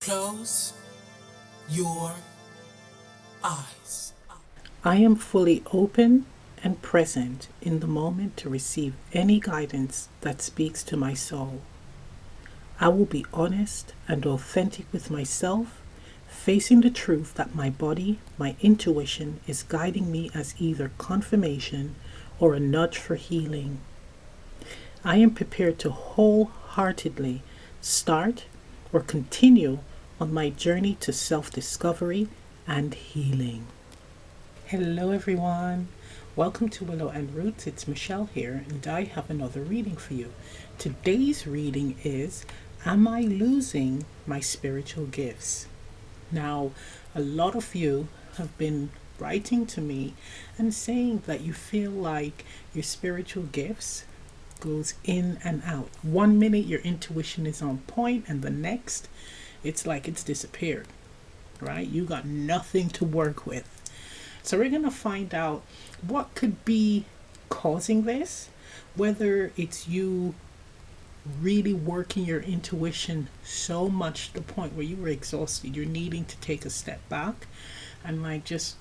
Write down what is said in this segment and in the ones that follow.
Close your eyes. I am fully open and present in the moment to receive any guidance that speaks to my soul. I will be honest and authentic with myself, facing the truth that my body, my intuition, is guiding me as either confirmation or a nudge for healing. I am prepared to wholeheartedly start or continue on my journey to self-discovery and healing. Hello everyone. Welcome to Willow and Roots. It's Michelle here and I have another reading for you. Today's reading is Am I Losing My Spiritual Gifts? Now, a lot of you have been writing to me and saying that you feel like your spiritual gifts goes in and out. 1 minute your intuition is on point and the next it's like it's disappeared, right? You got nothing to work with. So we're going to find out what could be causing this, whether it's you really working your intuition so much to the point where you were exhausted, you're needing to take a step back and like just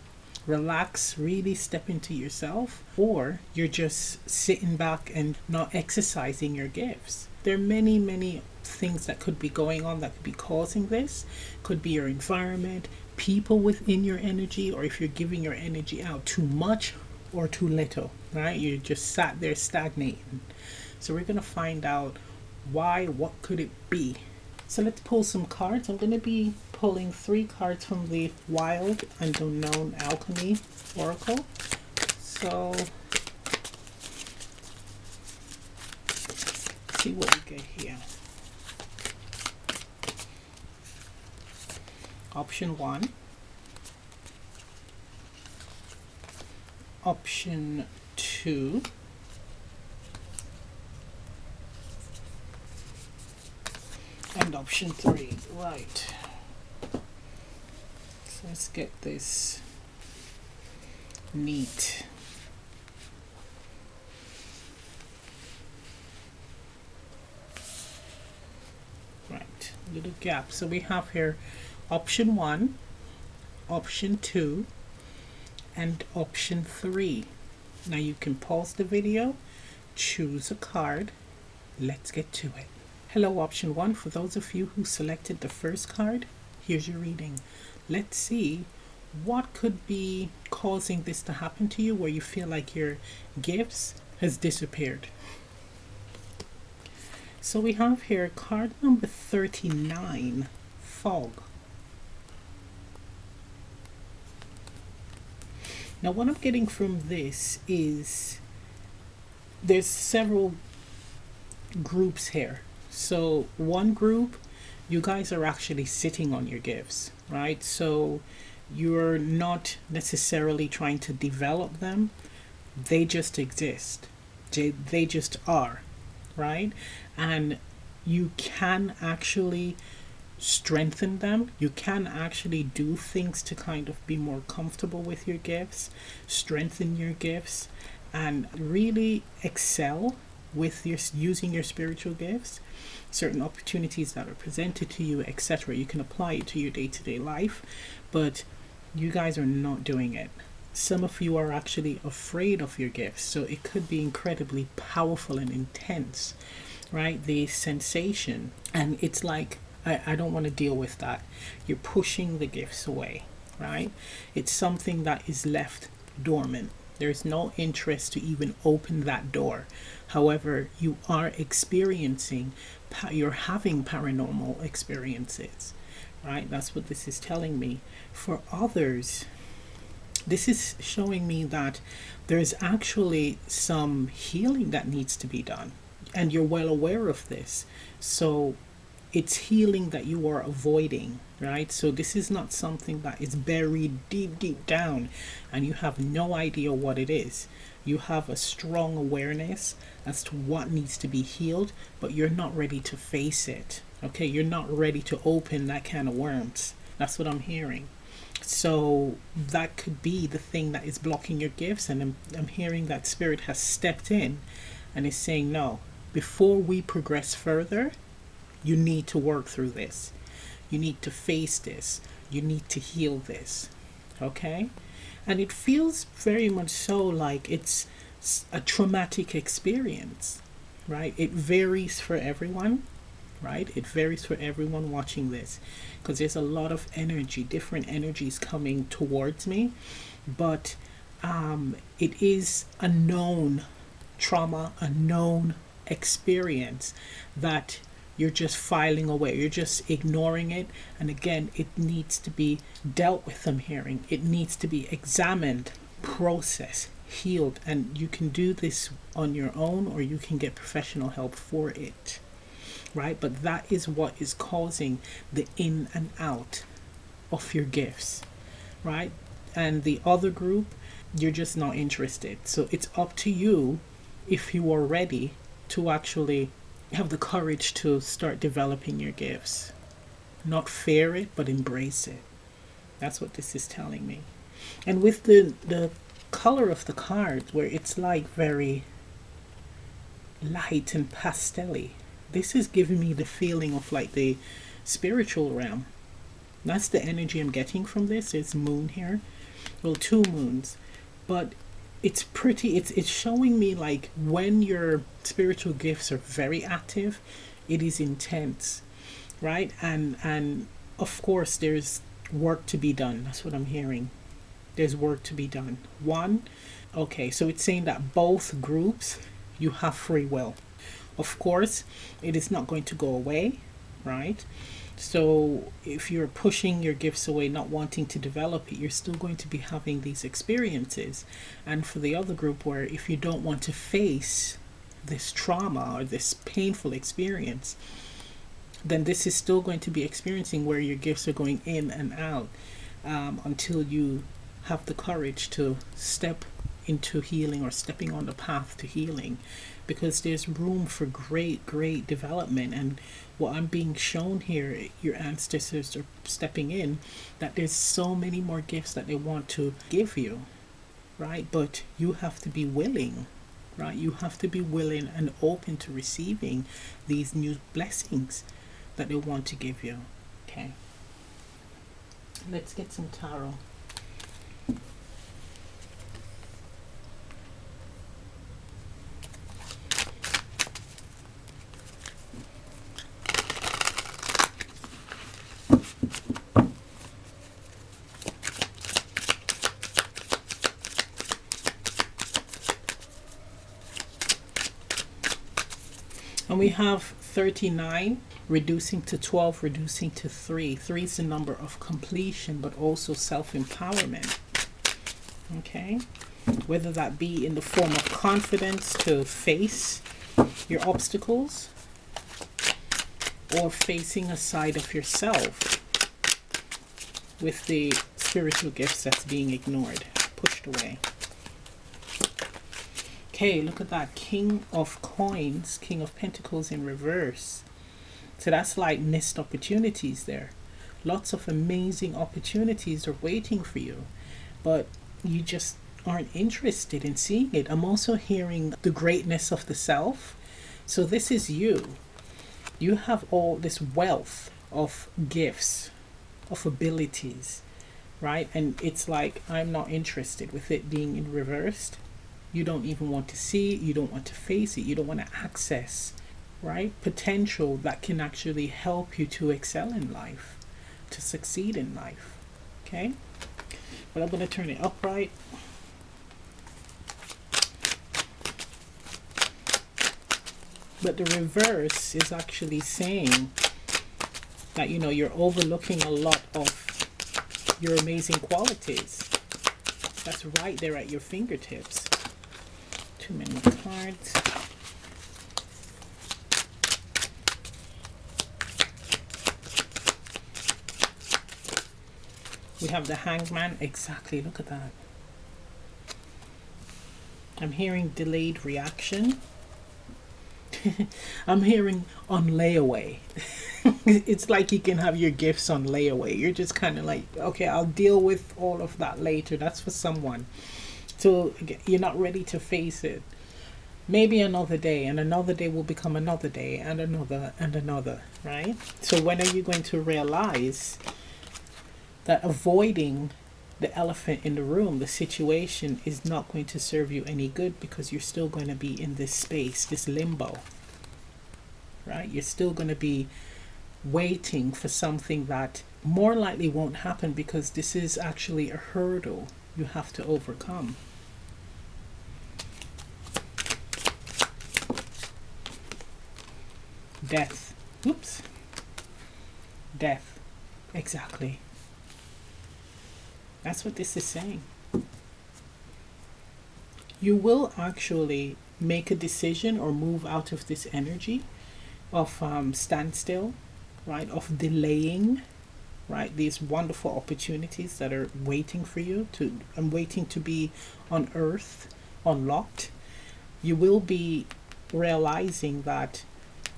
relax, really step into yourself, or you're just sitting back and not exercising your gifts. There are many things that could be going on that could be causing this. Could be your environment, people within your energy, or if you're giving your energy out too much or too little, right? You just sat there stagnating. So we're going to find out why, what could it be. So let's pull some cards. I'm going to be pulling 3 cards from the Wild and Unknown Alchemy Oracle. So let's see what we get here. Option 1. Option 2. And option 3. Right. So let's get this neat. Right. Little gap. So we have here option 1, option 2, and option 3. Now you can pause the video, choose a card. Let's get to it. Hello, option 1. For those of you who selected the first card, here's your reading. Let's see what could be causing this to happen to you, where you feel like your gifts has disappeared. So we have here card number 39, Fog. Now what I'm getting from this is there's several groups here. So one group, you guys are actually sitting on your gifts, right? So you're not necessarily trying to develop them. They just exist. They just are, right? And you can actually strengthen them. You can actually do things to kind of be more comfortable with your gifts, strengthen your gifts, and really excel with your using your spiritual gifts. Certain opportunities that are presented to you, etc. You can apply it to your day-to-day life, but you guys are not doing it. Some of you are actually afraid of your gifts, so it could be incredibly powerful and intense, right? The sensation, and it's like, I don't want to deal with that. You're pushing the gifts away, right? It's something that is left dormant. There's no interest to even open that door. However, you are experiencing, you're having paranormal experiences, right? That's what this is telling me. For others, this is showing me that there's actually some healing that needs to be done. And you're well aware of this. So it's healing that you are avoiding, right? So this is not something that is buried deep down and you have no idea what it is. You have a strong awareness as to what needs to be healed, but you're not ready to face it. Okay, you're not ready to open that can of worms. That's what I'm hearing. So that could be the thing that is blocking your gifts, and I'm hearing that Spirit has stepped in and is saying, no, before we progress further, you need to work through this. You need to face this. You need to heal this. Okay? And it feels very much so like it's a traumatic experience, right? It varies for everyone, right? It varies for everyone watching this, because there's a lot of energy, different energies coming towards me. But it is a known trauma, a known experience that you're just filing away, you're just ignoring it. And again, it needs to be dealt with. I'm hearing it needs to be examined, processed, healed, and you can do this on your own, or you can get professional help for it, right? But that is what is causing the in and out of your gifts, right? And the other group, you're just not interested. So it's up to you, if you are ready, to actually have the courage to start developing your gifts. Not fear it, but embrace it. That's what this is telling me. And with the color of the cards, where it's like very light and pastel-y, this is giving me the feeling of like the spiritual realm. That's the energy I'm getting from this. There's moon here. Well, two moons. But it's pretty, it's showing me like when your spiritual gifts are very active, it is intense, right? And of course there's work to be done. That's what I'm hearing. There's work to be done. Okay, so it's saying that both groups, you have free will. Of course, it is not going to go away, right? So if you're pushing your gifts away, not wanting to develop it, you're still going to be having these experiences. And for the other group, where if you don't want to face this trauma or this painful experience, then this is still going to be experiencing where your gifts are going in and out, until you have the courage to step into healing, or stepping on the path to healing, because there's room for great development. And what I'm being shown here, your ancestors are stepping in, that there's so many more gifts that they want to give you, right? But you have to be willing, right? You have to be willing and open to receiving these new blessings that they want to give you. Okay, let's get some tarot. And we have 39, reducing to 12, reducing to 3. 3 is the number of completion, but also self-empowerment. Okay? Whether that be in the form of confidence to face your obstacles, or facing a side of yourself with the spiritual gifts that's being ignored, pushed away. Okay, look at that. King of Coins, King of Pentacles in reverse. So that's like missed opportunities there. Lots of amazing opportunities are waiting for you, but you just aren't interested in seeing it. I'm also hearing the greatness of the self. So this is you. You have all this wealth of gifts, of abilities, right? And it's like, I'm not interested with it being in reversed. You don't even want to see it. You don't want to face it. You don't want to access, right? Potential that can actually help you to excel in life, to succeed in life. Okay? But I'm going to turn it upright. But the reverse is actually saying that, you know, you're overlooking a lot of your amazing qualities. That's right there at your fingertips. Too many cards. We have the Hangman. Exactly, look at that. I'm hearing delayed reaction. I'm hearing on layaway. It's like you can have your gifts on layaway. You're just kind of like, okay, I'll deal with all of that later. That's for someone. So you're not ready to face it. maybe another day, and another day will become another day, and another, right? So when are you going to realize that avoiding the elephant in the room, the situation, is not going to serve you any good, because you're still going to be in this space, this limbo, right? You're still going to be waiting for something that more likely won't happen, because this is actually a hurdle you have to overcome. Death. Oops. Death. Exactly. That's what this is saying. You will actually make a decision or move out of this energy of standstill, right? Of delaying, right? These wonderful opportunities that are waiting for you to, and waiting to be unearthed, unlocked. You will be realizing that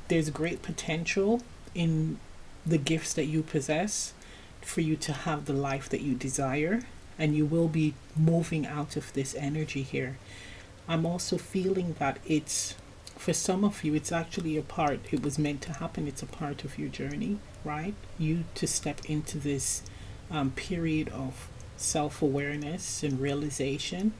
there's great potential in the gifts that you possess for you to have the life that you desire, and you will be moving out of this energy here. I'm also feeling that it's, for some of you, it's actually a part, it was meant to happen, it's a part of your journey, right? You to step into this period of self-awareness and realization.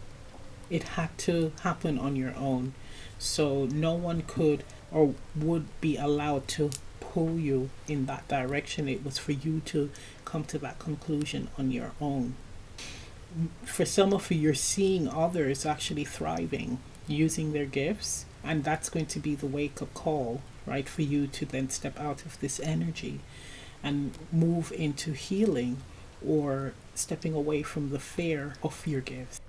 It had to happen on your own. So no one could or would be allowed to pull you in that direction. It was for you to come to that conclusion on your own. For some of you, you're seeing others actually thriving, using their gifts, and that's going to be the wake-up call, right, for you to then step out of this energy and move into healing, or stepping away from the fear of your gifts.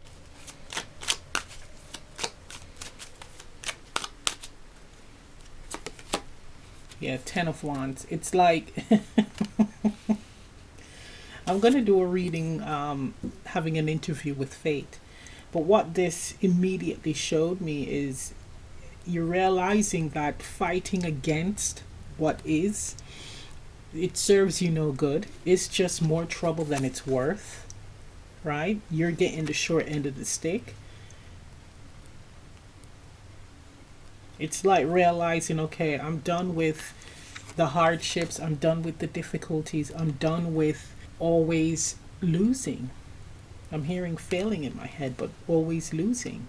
Yeah, 10 of Wands. It's like I'm going to do a reading, having an interview with fate. But what this immediately showed me is you're realizing that fighting against what is, it serves you no good. It's just more trouble than it's worth, right? You're getting the short end of the stick. It's like realizing, okay, I'm done with the hardships, I'm done with the difficulties, I'm done with always losing. I'm hearing failing in my head, but always losing.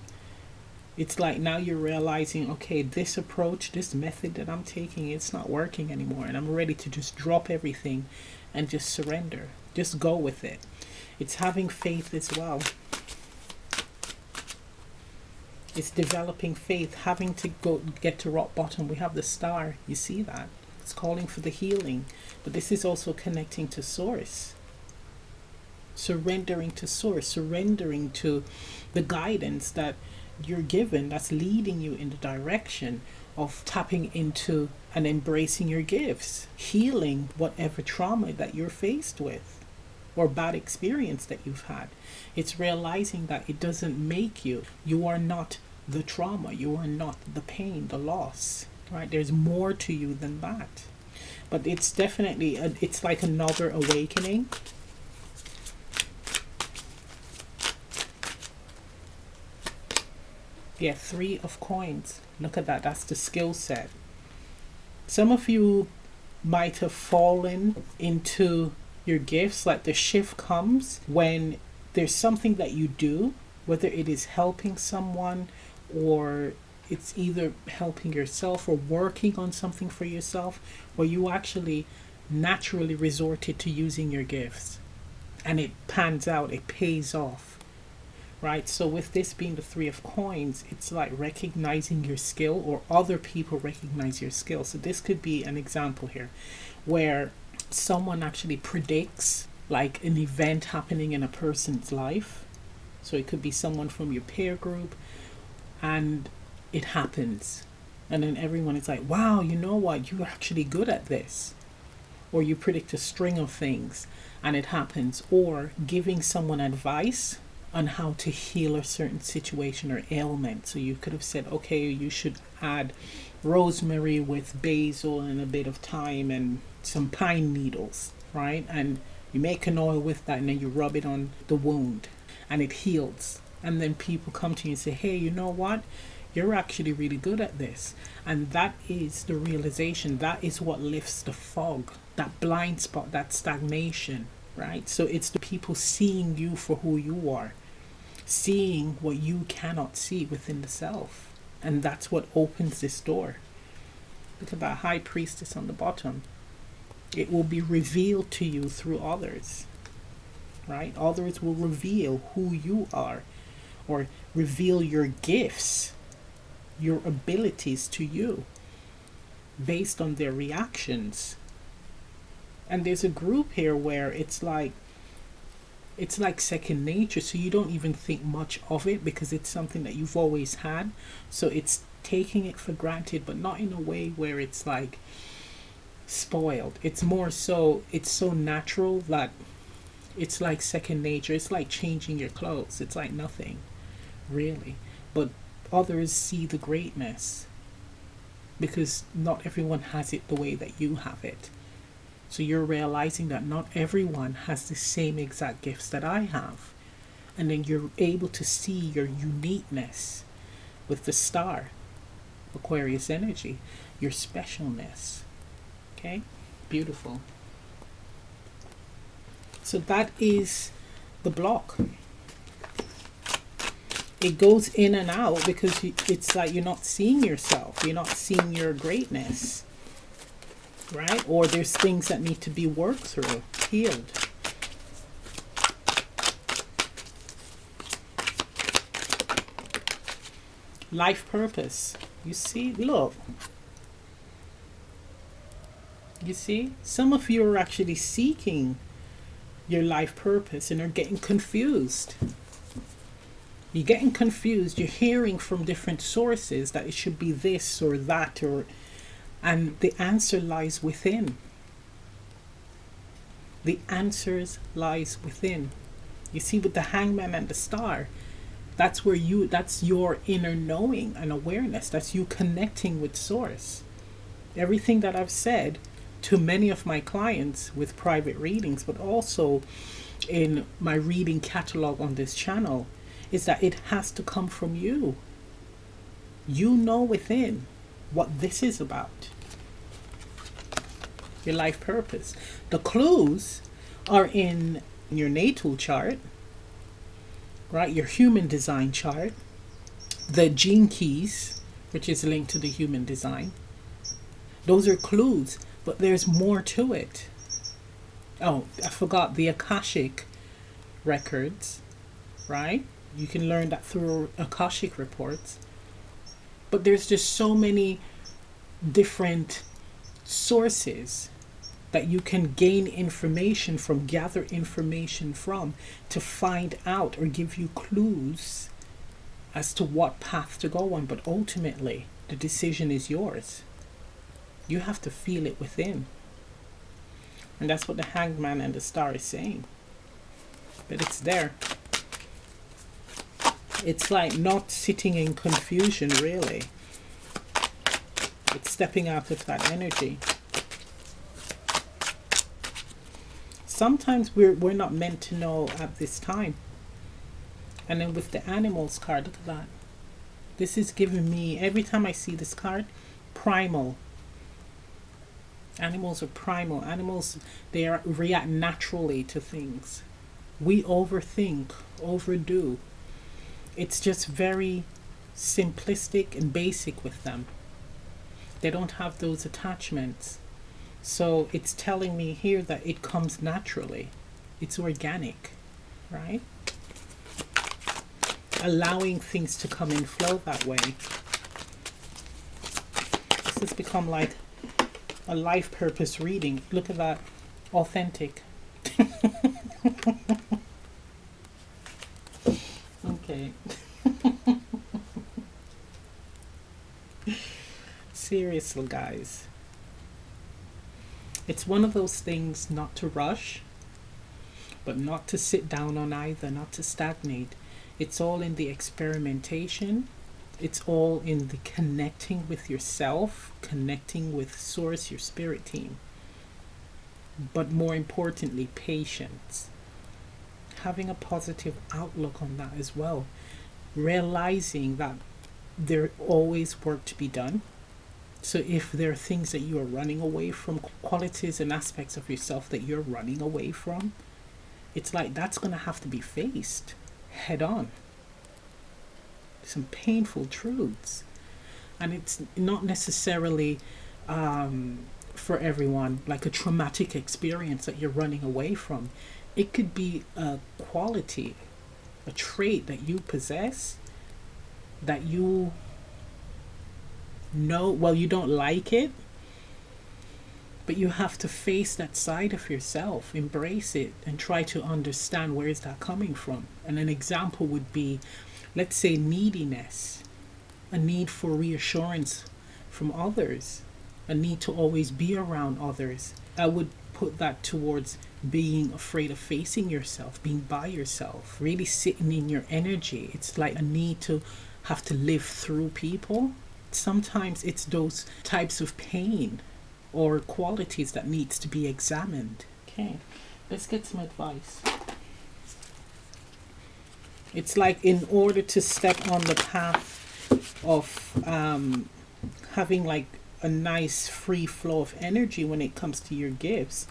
It's like now you're realizing, okay, this approach, this method that I'm taking, it's not working anymore, and I'm ready to just drop everything and just surrender. Just go with it. It's having faith as well. It's developing faith, having to go get to rock bottom. We have the star. You see that? It's calling for the healing. But this is also connecting to source. Surrendering to source. Surrendering to the guidance that you're given, that's leading you in the direction of tapping into and embracing your gifts. Healing whatever trauma that you're faced with, or bad experience that you've had. It's realizing that it doesn't make you. You are not the trauma. You are not the pain, the loss, right? There's more to you than that. But it's definitely, it's like another awakening. Yeah, 3 of coins. Look at that. That's the skill set. Some of you might have fallen into your gifts. Like the shift comes when there's something that you do, whether it is helping someone, or it's either helping yourself or working on something for yourself, where you actually naturally resorted to using your gifts, and it pans out, it pays off, right? So with this being the 3 of coins, it's like recognizing your skill, or other people recognize your skill. So this could be an example here where someone actually predicts like an event happening in a person's life. So it could be someone from your peer group, and it happens, and then everyone is like, wow, you know what, you're actually good at this. Or you predict a string of things and it happens. Or giving someone advice on how to heal a certain situation or ailment. So you could have said, okay, you should add rosemary with basil and a bit of thyme and some pine needles, right? And you make an oil with that, and then you rub it on the wound and it heals. And then people come to you and say, hey, you know what? You're actually really good at this. And that is the realization. That is what lifts the fog, that blind spot, that stagnation, right? So it's the people seeing you for who you are, seeing what you cannot see within the self. And that's what opens this door. Look at that high priestess on the bottom. It will be revealed to you through others, right? Others will reveal who you are, or reveal your gifts, your abilities to you based on their reactions. And there's a group here where it's like second nature, so you don't even think much of it because it's something that you've always had. So it's taking it for granted, but not in a way where it's like spoiled. It's more so, it's so natural that it's like second nature. It's like changing your clothes. It's like nothing really. But others see the greatness because not everyone has it the way that you have it. So you're realizing that not everyone has the same exact gifts that I have. And then you're able to see your uniqueness with the star, Aquarius energy, your specialness. Okay? Beautiful. So that is the block. It goes in and out because it's like you're not seeing yourself. You're not seeing your greatness. Right? Or there's things that need to be worked through, healed. Life purpose. You see? Look. You see? Some of you are actually seeking your life purpose and are getting confused. You're getting confused. You're hearing from different sources that it should be this or that, and the answer lies within. The answers lies within. You see, with the hangman and the star, that's your inner knowing and awareness. That's you connecting with source. Everything that I've said to many of my clients with private readings, but also in my reading catalog on this channel, is that it has to come from you. You know within what this is about. Your life purpose. The clues are in your natal chart, right? Your human design chart. The gene keys, which is linked to the human design. Those are clues, but there's more to it. Oh, I forgot the Akashic records, right? You can learn that through Akashic reports. But there's just so many different sources that you can gain information from, gather information from, to find out or give you clues as to what path to go on. But ultimately, the decision is yours. You have to feel it within. And that's what the hangman and the star is saying. But it's there. It's like not sitting in confusion, really. It's stepping out of that energy. Sometimes we're not meant to know at this time. And then with the animals card, look at that. This is giving me, every time I see this card, primal. Animals are primal. Animals, they react naturally to things. We overthink, overdo. It's just very simplistic and basic with them. They don't have those attachments. So it's telling me here that it comes naturally. It's organic, right? Allowing things to come in flow that way. This has become like a life purpose reading. Look at that. Authentic. Okay. Seriously, guys. It's one of those things not to rush, but not to sit down on either, not to stagnate. It's all in the experimentation. It's all in the connecting with yourself, connecting with source, your spirit team. But more importantly, patience. Having a positive outlook on that as well. Realizing that There always work to be done. So if there are things that you are running away from, qualities and aspects of yourself that you're running away from, it's like that's going to have to be faced head on. Some painful truths. And it's not necessarily for everyone like a traumatic experience that you're running away from. It could be a quality, a trait that you possess that you know, well, you don't like it, but you have to face that side of yourself, embrace it, and try to understand where is that coming from. And an example would be, let's say, neediness, a need for reassurance from others, a need to always be around others. I would put that towards being afraid of facing yourself, being by yourself, really sitting in your energy. It's like a need to have to live through people. Sometimes it's those types of pain or qualities that needs to be examined. Okay, let's get some advice. It's like in order to step on the path of having like a nice free flow of energy when it comes to your gifts,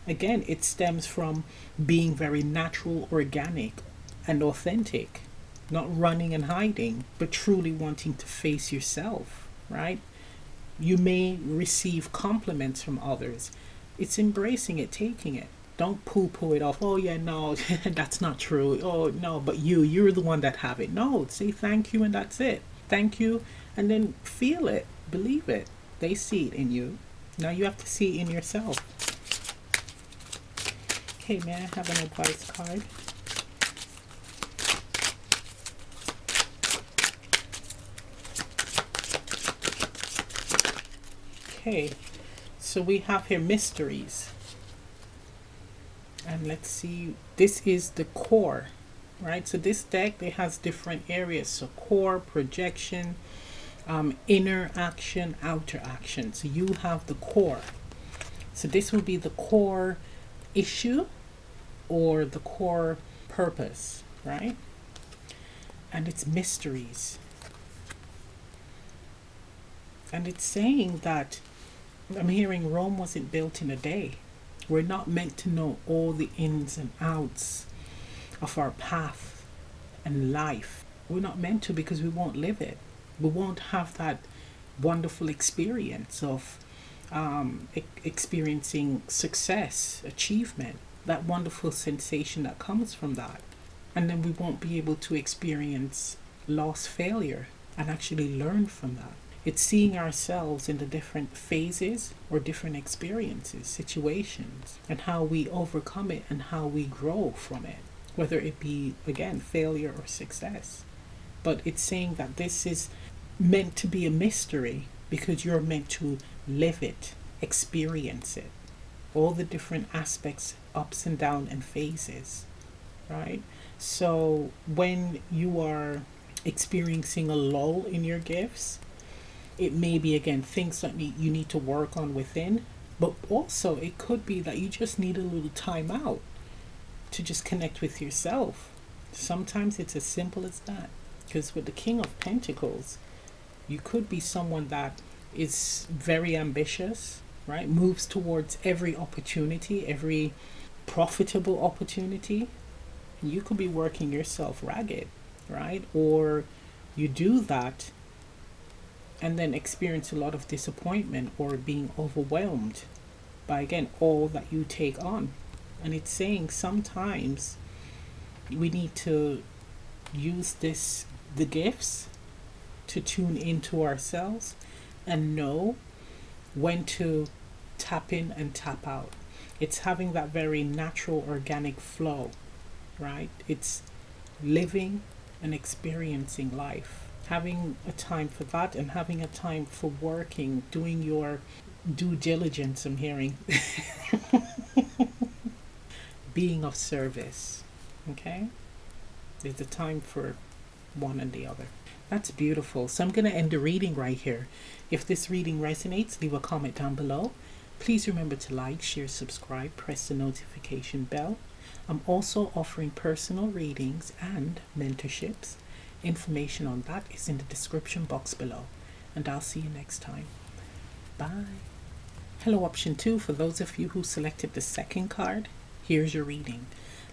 again, it stems from being very natural, organic, and authentic. Not running and hiding, but truly wanting to face yourself, right? You may receive compliments from others. It's embracing it, taking it. Don't poo-poo it off. Oh yeah, no, that's not true. Oh no, but you're the one that have it. No, say thank you and that's it. Thank you, and then feel it, believe it. They see it in you. Now you have to see it in yourself. Okay, may I have an advice card? Okay, so we have here mysteries. And let's see, this is the core, right? So this deck, it has different areas. So core, projection, inner action, outer action. So you have the core. So this will be the core issue or the core purpose, right? And it's mysteries. And it's saying that, I'm hearing Rome wasn't built in a day. We're not meant to know all the ins and outs of our path and life. We're not meant to, because we won't live it. We won't have that wonderful experience of experiencing success, achievement, that wonderful sensation that comes from that. And then we won't be able to experience loss, failure, and actually learn from that. It's seeing ourselves in the different phases or different experiences, situations, and how we overcome it and how we grow from it, whether it be, again, failure or success. But it's saying that this is meant to be a mystery because you're meant to live it, experience it, all the different aspects, ups and downs and phases, right? So when you are experiencing a lull in your gifts, it may be, again, things that you need to work on within, but also it could be that you just need a little time out to just connect with yourself. Sometimes it's as simple as that. Because with the King of Pentacles, you could be someone that is very ambitious, right? Moves towards every opportunity, every profitable opportunity. You could be working yourself ragged, right? Or you do that and then experience a lot of disappointment or being overwhelmed by, again, all that you take on. And it's saying sometimes we need to use the gifts to tune into ourselves and know when to tap in and tap out. It's having that very natural, organic flow, right? It's living and experiencing life. Having a time for that and having a time for working, doing your due diligence, I'm hearing. Being of service, okay? There's a time for one and the other. That's beautiful. So I'm going to end the reading right here. If this reading resonates, leave a comment down below. Please remember to like, share, subscribe, press the notification bell. I'm also offering personal readings and mentorships. Information on that is in the description box below. And I'll see you next time. Bye. Hello, option 2. For those of you who selected the second card, here's your reading.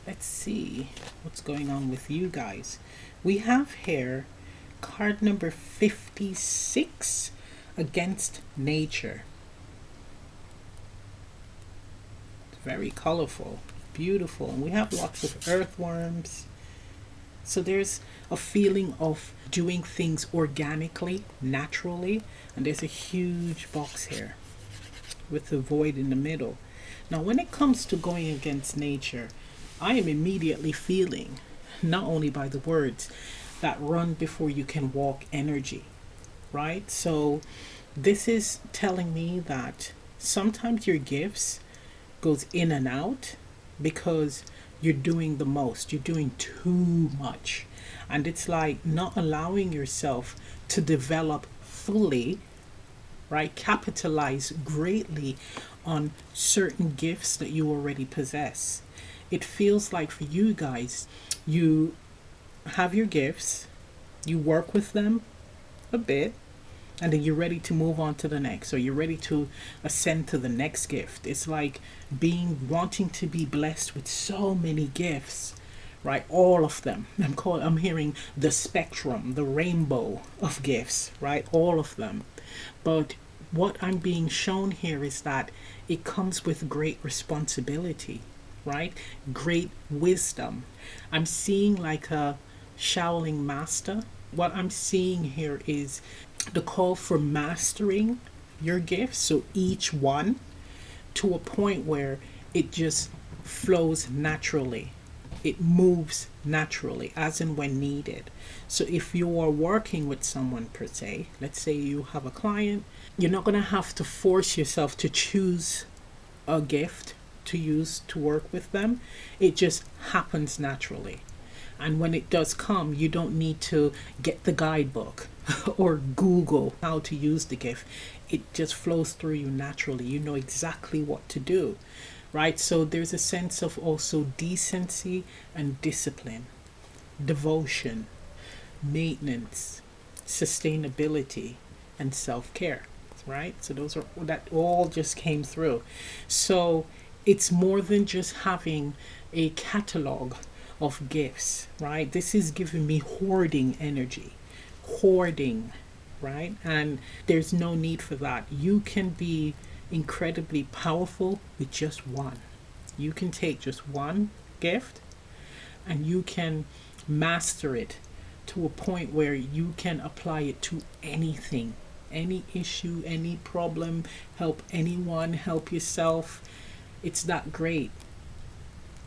Let's see what's going on with you guys. We have here card number 56, Against Nature. It's very colorful, beautiful, and we have lots of earthworms. So there's a feeling of doing things organically, naturally, and there's a huge box here with the void in the middle. Now when it comes to going against nature, I am immediately feeling, not only by the words, that run before you can walk energy, right? So this is telling me that sometimes your gifts goes in and out because you're doing the most, you're doing too much, and it's like not allowing yourself to develop fully, right? Capitalize greatly on certain gifts that you already possess. It feels like for you guys, you have your gifts, you work with them a bit, and then you're ready to move on to the next. So you're ready to ascend to the next gift. It's like wanting to be blessed with so many gifts, right? All of them. I'm hearing the spectrum, the rainbow of gifts, right? All of them. But what I'm being shown here is that it comes with great responsibility, right? Great wisdom. I'm seeing like a Shaolin master. What I'm seeing here is the call for mastering your gifts, so each one to a point where it just flows naturally. It moves naturally as and when needed. So if you are working with someone per se, let's say you have a client, you're not going to have to force yourself to choose a gift to use to work with them. It just happens naturally. And when it does come, you don't need to get the guidebook or Google how to use the gift. It just flows through you naturally. You know exactly what to do, right? So there's a sense of also decency and discipline, devotion, maintenance, sustainability, and self-care, right? So that all just came through. So it's more than just having a catalog of gifts, right? This is giving me hoarding energy, right? And there's no need for that. You can be incredibly powerful with just one. You can take just one gift and you can master it to a point where you can apply it to anything, any issue, any problem, help anyone, help yourself. It's that great.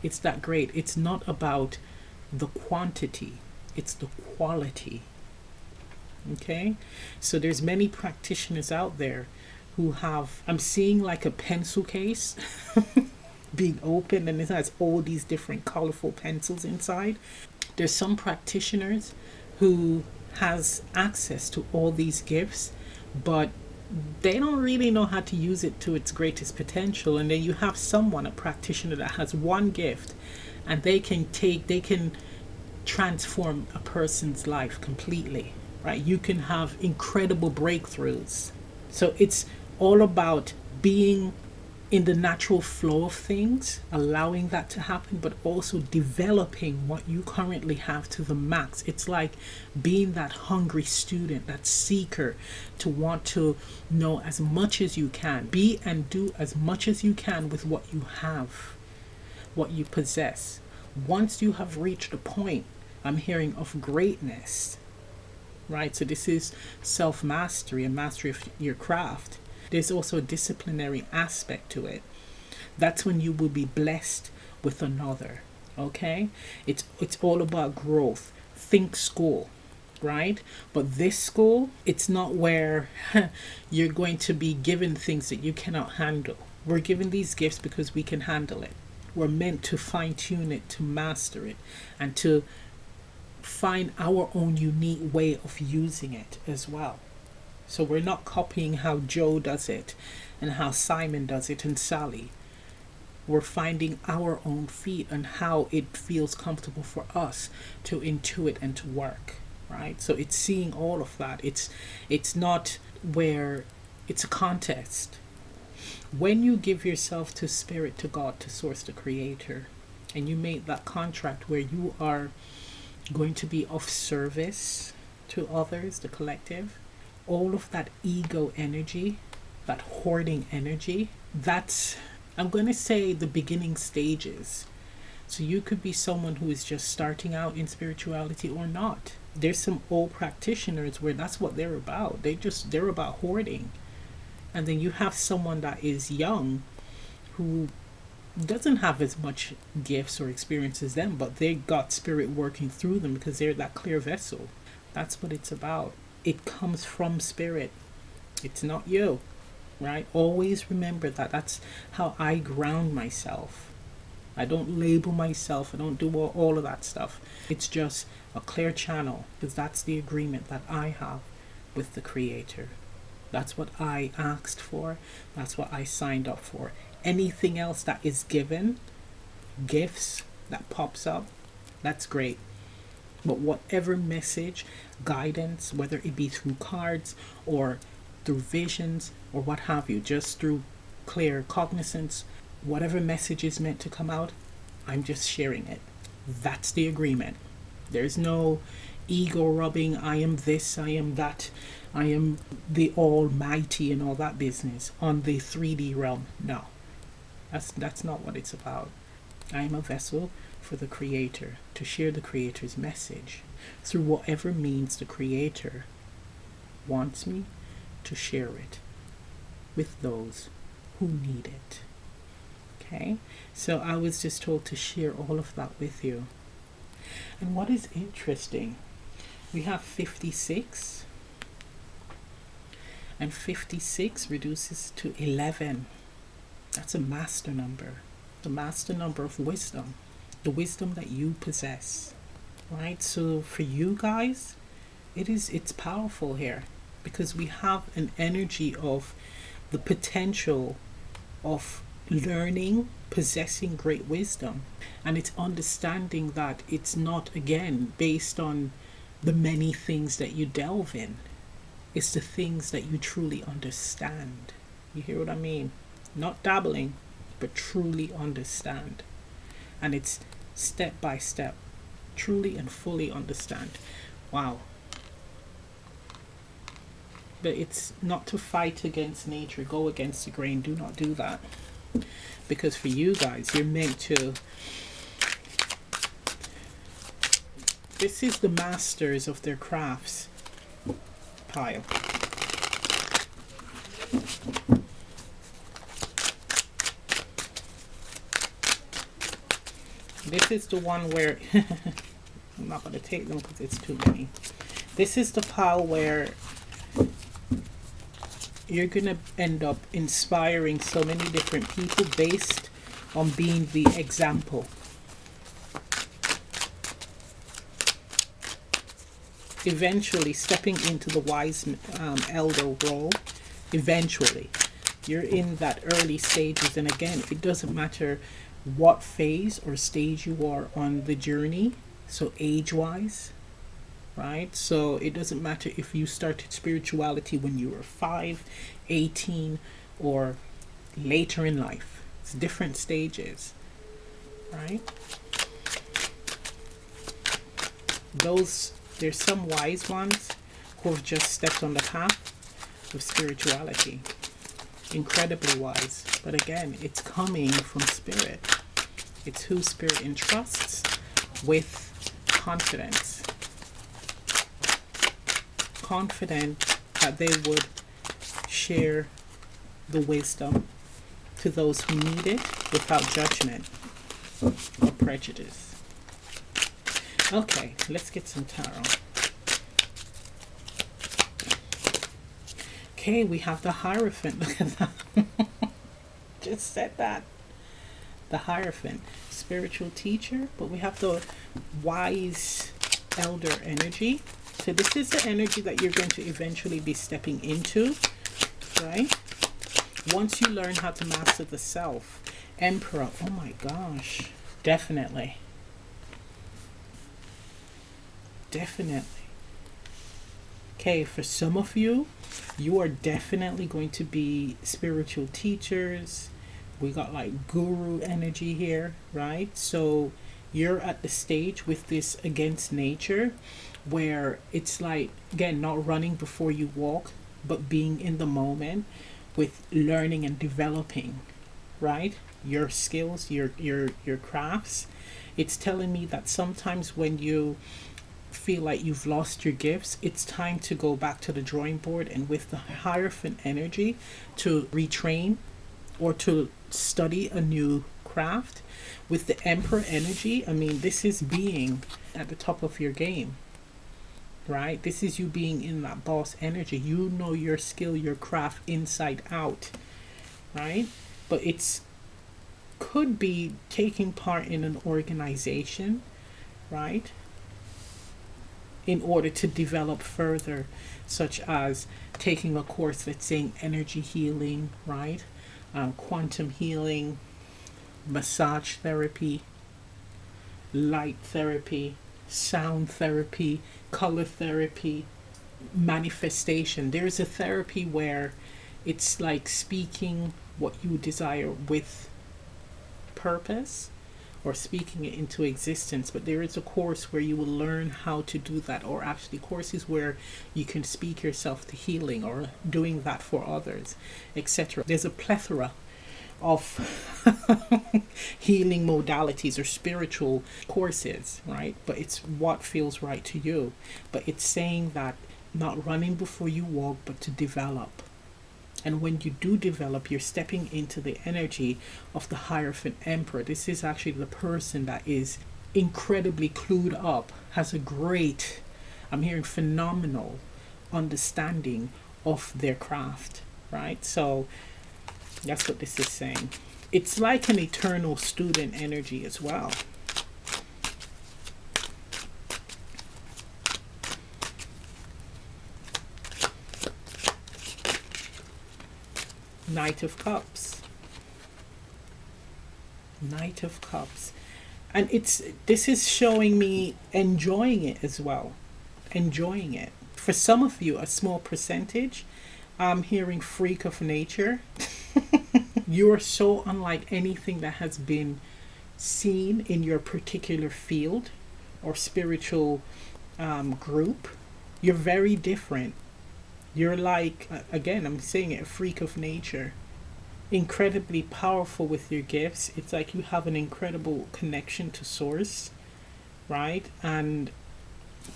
It's that great. It's not about the quantity, it's the quality. Okay? So there's many practitioners out there who have, I'm seeing like a pencil case being opened and it has all these different colorful pencils inside. There's some practitioners who has access to all these gifts, but they don't really know how to use it to its greatest potential. And then you have someone, a practitioner that has one gift and they can transform a person's life completely, right? You can have incredible breakthroughs. So it's all about being in the natural flow of things, allowing that to happen, but also developing what you currently have to the max. It's like being that hungry student, that seeker, to want to know as much as you can, be and do as much as you can with what you have, what you possess. Once you have reached a point, I'm hearing, of greatness, right? So this is self-mastery and mastery of your craft. There's also a disciplinary aspect to it. That's when you will be blessed with another. Okay? It's all about growth. Think school, right? But this school, it's not where you're going to be given things that you cannot handle. We're given these gifts because we can handle it. We're meant to fine-tune it, to master it, and to find our own unique way of using it as well. So we're not copying how Joe does it and how Simon does it and Sally. We're finding our own feet and how it feels comfortable for us to intuit and to work. right? So it's seeing all of that. It's not where it's a contest. When you give yourself to spirit, to God, to source, the creator, and you make that contract where you are going to be of service to others, the collective, all of that ego energy, that hoarding energy, that's, I'm going to say, the beginning stages. So you could be someone who is just starting out in spirituality or not. There's some old practitioners where that's what they're about. They're about hoarding. And then you have someone that is young who doesn't have as much gifts or experience as them, but they got spirit working through them because they're that clear vessel. That's what it's about. It comes from spirit. It's not you, right? Always remember that. That's how I ground myself. I don't label myself. I don't do all of that stuff. It's just a clear channel, because that's the agreement that I have with the creator. That's what I asked for. That's what I signed up for. Anything else that is given, gifts that pops up, that's great. But whatever message, guidance, whether it be through cards or through visions or what have you, just through clear cognizance, whatever message is meant to come out, I'm just sharing it. That's the agreement. There's no ego rubbing, I am this, I am that, I am the almighty and all that business on the 3D realm. No, that's not what it's about. I am a vessel for the creator, to share the creator's message through whatever means the creator wants me to share it with those who need it. Okay, so I was just told to share all of that with you. And what is interesting, we have 56, and 56 reduces to 11. That's a master number, the master number of wisdom, the wisdom that you possess, right? So for you guys, it's powerful here, because we have an energy of the potential of learning, possessing great wisdom, and it's understanding that it's not, again, based on the many things that you delve in. It's the things that you truly understand. You hear what I mean? Not dabbling, but truly understand. And it's step by step, truly and fully understand. Wow. But it's not to fight against nature, go against the grain. Do not do that. Because for you guys, you're meant to... This is the masters of their crafts pile. This is the one where... I'm not going to take them because it's too many. This is the pile where you're going to end up inspiring so many different people based on being the example. Eventually stepping into the wise elder role. Eventually you're in that early stages, and again, it doesn't matter what phase or stage you are on the journey, so age wise, right? So it doesn't matter if you started spirituality when you were 5, 18, or later in life. It's different stages, right? There's some wise ones who have just stepped on the path of spirituality. Incredibly wise. But again, it's coming from spirit. It's who spirit entrusts with confidence. Confident that they would share the wisdom to those who need it without judgment or prejudice. Okay, let's get some tarot. Okay, we have the Hierophant. Look at that. Just said that. The Hierophant, spiritual teacher, but we have the wise elder energy. So this is the energy that you're going to eventually be stepping into, right? Once you learn how to master the self. Emperor, oh my gosh, definitely. Definitely. Okay, for some of you, you are definitely going to be spiritual teachers. We got like guru energy here, right? So you're at the stage with this against nature where it's like, again, not running before you walk, but being in the moment with learning and developing, right? Your skills, your crafts. It's telling me that sometimes when you feel like you've lost your gifts, it's time to go back to the drawing board and with the Hierophant energy to retrain or to study a new craft. With the Emperor energy, I mean, this is being at the top of your game, right? This is you being in that boss energy. You know your skill, your craft inside out, right? But it's could be taking part in an organization, right? In order to develop further, such as taking a course that's saying energy healing, right? Quantum healing, massage therapy, light therapy, sound therapy, color therapy, manifestation. There's a therapy where it's like speaking what you desire with purpose or speaking it into existence, but there is a course where you will learn how to do that, or actually courses where you can speak yourself to healing or doing that for others, etc. There's a plethora of healing modalities or spiritual courses, right? But it's what feels right to you. But it's saying that not running before you walk, but to develop. And when you do develop, you're stepping into the energy of the Hierophant Emperor. This is actually the person that is incredibly clued up, has a great, I'm hearing phenomenal understanding of their craft, right? So that's what this is saying. It's like an eternal student energy as well. Knight of Cups. Knight of Cups. And this is showing me enjoying it as well. Enjoying it. For some of you, a small percentage, I'm hearing freak of nature. You are so unlike anything that has been seen in your particular field or spiritual group. You're very different. You're like, again, I'm saying it, a freak of nature. Incredibly powerful with your gifts. It's like you have an incredible connection to source, right? And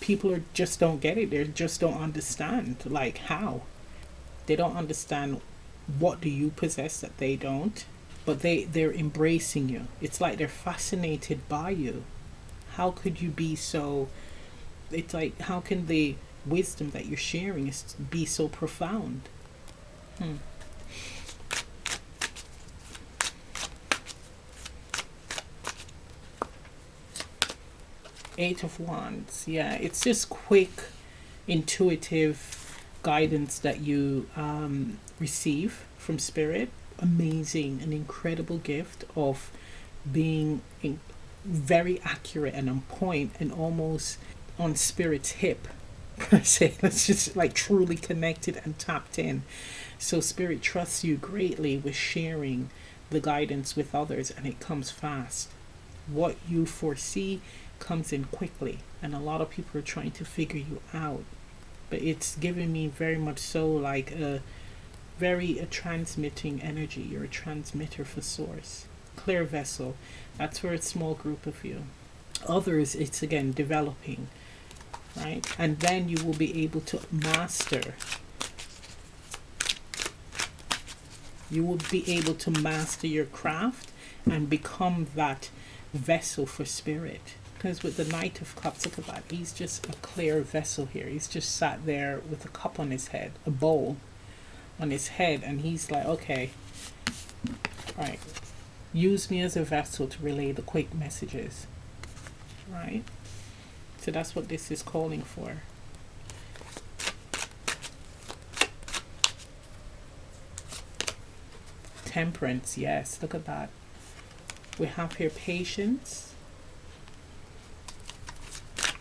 people are just don't get it. They just don't understand. Like, how? They don't understand what do you possess that they don't. But they're embracing you. It's like they're fascinated by you. How could you be so... It's like, how can the wisdom that you're sharing is be so profound? Eight of Wands. Yeah, it's just quick, intuitive guidance that you receive from Spirit. Amazing, an incredible gift of being very accurate and on point and almost on Spirit's hip, per se. Let's just like truly connected and tapped in. So Spirit trusts you greatly with sharing the guidance with others, and it comes fast. What you foresee comes in quickly, and a lot of people are trying to figure you out. But it's giving me very much so like a transmitting energy. You're a transmitter for source. Clear vessel. That's for a small group of you. Others, it's again developing, right? And then you will be able to master. You will be able to master your craft and become that vessel for Spirit. Because with the Knight of Cups, look at that. He's just a clear vessel here. He's just sat there with a cup on his head, a bowl on his head, and he's like, okay, right, use me as a vessel to relay the quick messages, right? So that's what this is calling for. Temperance, yes, look at that. We have here patience.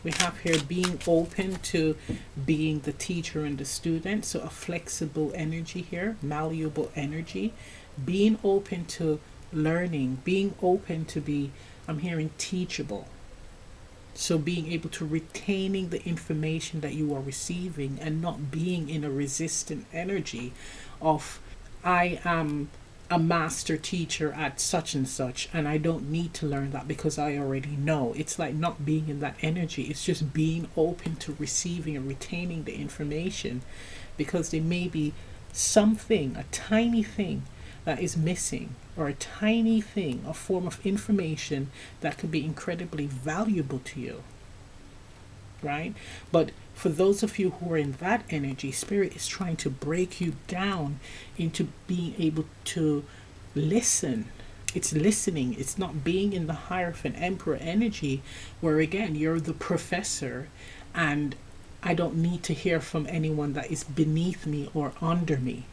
We have here being open to being the teacher and the student. So a flexible energy here, malleable energy. Being open to learning, being open to be, I'm hearing teachable. So being able to retaining the information that you are receiving and not being in a resistant energy of I am a master teacher at such and such and I don't need to learn that because I already know. It's like not being in that energy. It's just being open to receiving and retaining the information because there may be something, a tiny thing that is missing, or a tiny thing, a form of information that could be incredibly valuable to you, right? But for those of you who are in that energy, Spirit is trying to break you down into being able to listen. It's listening. It's not being in the Hierophant Emperor energy where again you're the professor and I don't need to hear from anyone that is beneath me or under me,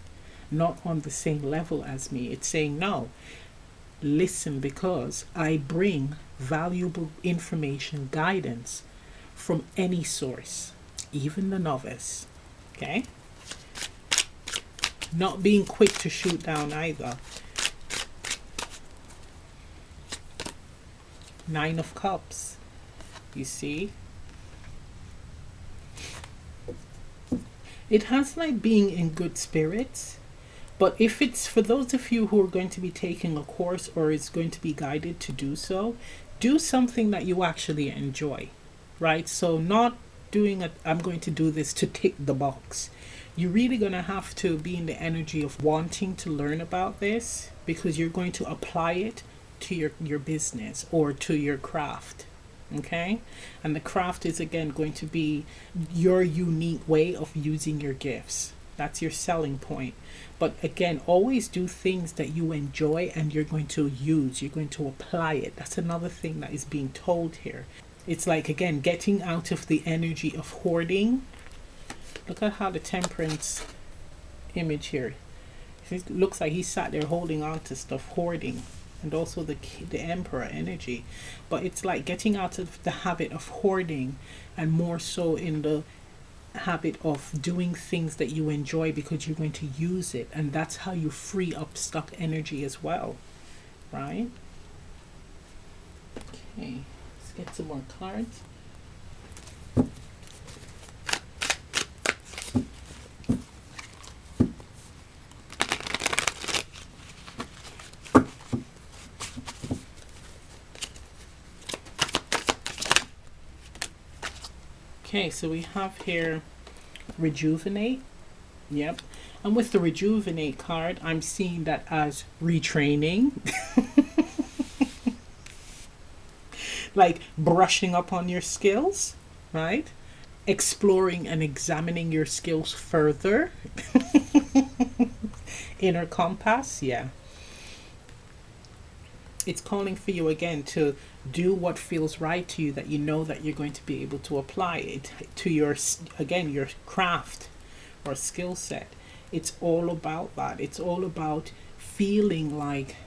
not on the same level as me. It's saying no, listen, because I bring valuable information, guidance from any source, even the novice. Okay? Not being quick to shoot down either. Nine of Cups. You see? It has like being in good spirits. But if it's for those of you who are going to be taking a course or is going to be guided to do so, do something that you actually enjoy, right? So not doing it, I'm going to do this to tick the box. You're really going to have to be in the energy of wanting to learn about this because you're going to apply it to your business or to your craft. Okay? And the craft is again going to be your unique way of using your gifts. That's your selling point. But again, always do things that you enjoy and you're going to use. You're going to apply it. That's another thing that is being told here. It's like, again, getting out of the energy of hoarding. Look at how the Temperance image here. It looks like he sat there holding on to stuff, hoarding. And also the Emperor energy. But it's like getting out of the habit of hoarding and more so in the habit of doing things that you enjoy because you're going to use it, and that's how you free up stuck energy as well, right? Okay, let's get some more cards. Okay, so we have here rejuvenate. Yep. And with the rejuvenate card, I'm seeing that as retraining. Like brushing up on your skills, right? Exploring and examining your skills further. Inner compass, yeah. It's calling for you again to do what feels right to you, that you know that you're going to be able to apply it to your, again, your craft or skill set. It's all about that. It's all about feeling like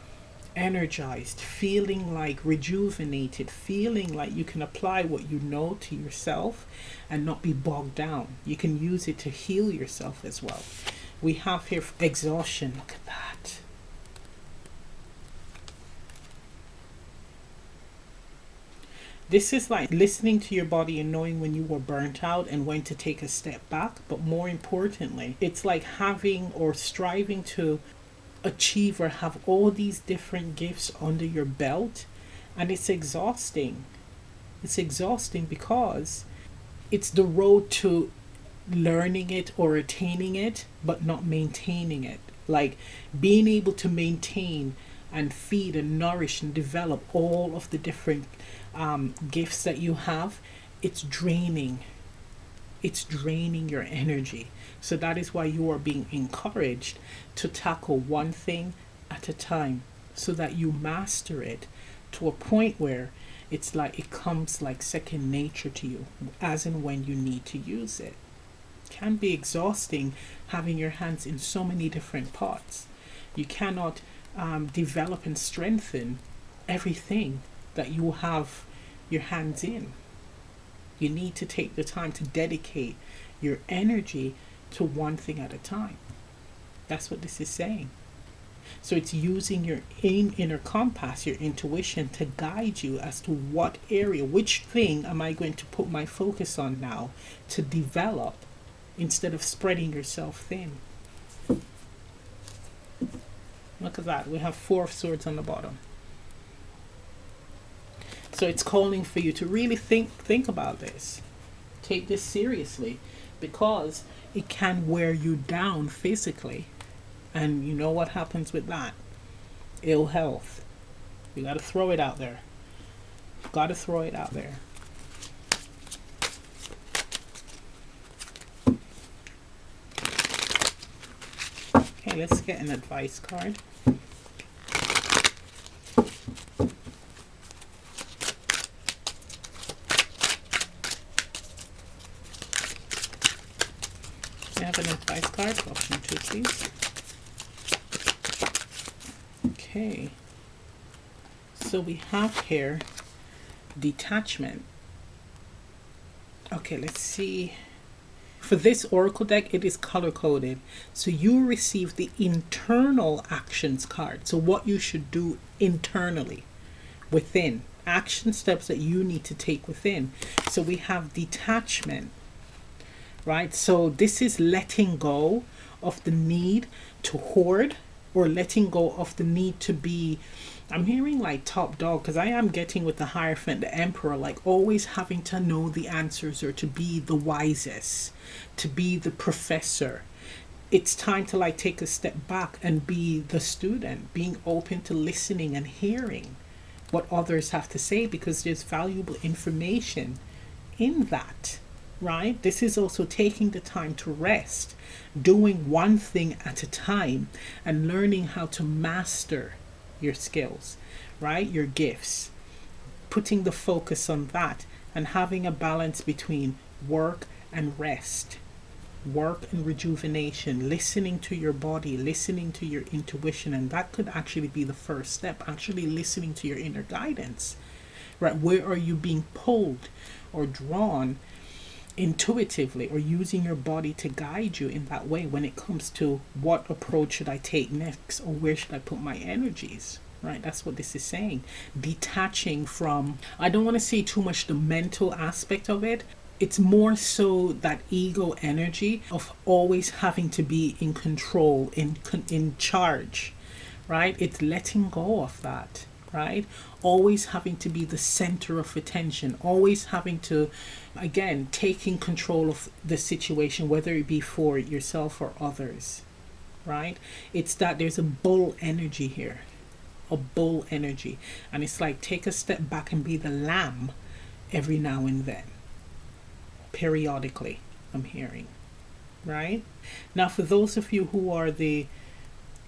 energized, feeling like rejuvenated, feeling like you can apply what you know to yourself and not be bogged down. You can use it to heal yourself as well. We have here exhaustion. Look at that. This is like listening to your body and knowing when you were burnt out and when to take a step back. But more importantly, it's like having or striving to achieve or have all these different gifts under your belt. And it's exhausting. It's exhausting because it's the road to learning it or attaining it, but not maintaining it. Like being able to maintain and feed and nourish and develop all of the different gifts that you have, it's draining. It's draining your energy. So that is why you are being encouraged to tackle one thing at a time so that you master it to a point where it's like it comes like second nature to you as and when you need to use it. It can be exhausting having your hands in so many different pots. You cannot develop and strengthen everything that you have your hands in. You need to take the time to dedicate your energy to one thing at a time. That's what this is saying. So it's using your inner compass, your intuition, to guide you as to what area, which thing am I going to put my focus on now to develop, instead of spreading yourself thin. Look at that. We have 4 of Swords on the bottom. So it's calling for you to really think about this. Take this seriously, because it can wear you down physically. And you know what happens with that? Ill health. You got to throw it out there. Got to throw it out there. Okay, let's get an advice card. I have an advice card, option 2, please. Okay, so we have here detachment. Okay, let's see. For this oracle deck, it is color coded. So you receive the internal actions card. So what you should do internally, within, action steps that you need to take within. So we have detachment, right? So this is letting go of the need to hoard, or letting go of the need to be, I'm hearing like top dog, because I am getting with the Hierophant, the Emperor, like always having to know the answers, or to be the wisest, to be the professor. It's time to like take a step back and be the student, being open to listening and hearing what others have to say, because there's valuable information in that, right? This is also taking the time to rest, doing one thing at a time, and learning how to master your skills, right? Your gifts, putting the focus on that, and having a balance between work and rest, work and rejuvenation, listening to your body, listening to your intuition. And that could actually be the first step, actually listening to your inner guidance, right? Where are you being pulled or drawn intuitively, or using your body to guide you in that way when it comes to what approach should I take next, or where should I put my energies, right? That's what this is saying. Detaching from, I don't want to say too much the mental aspect of it. It's more so that ego energy of always having to be in control, in charge, right? It's letting go of that, right? Always having to be the center of attention, always having to, again, taking control of the situation, whether it be for yourself or others, right? It's that there's a bull energy here, a bull energy. And it's like, take a step back and be the lamb every now and then, periodically, I'm hearing, right? Now, for those of you who are the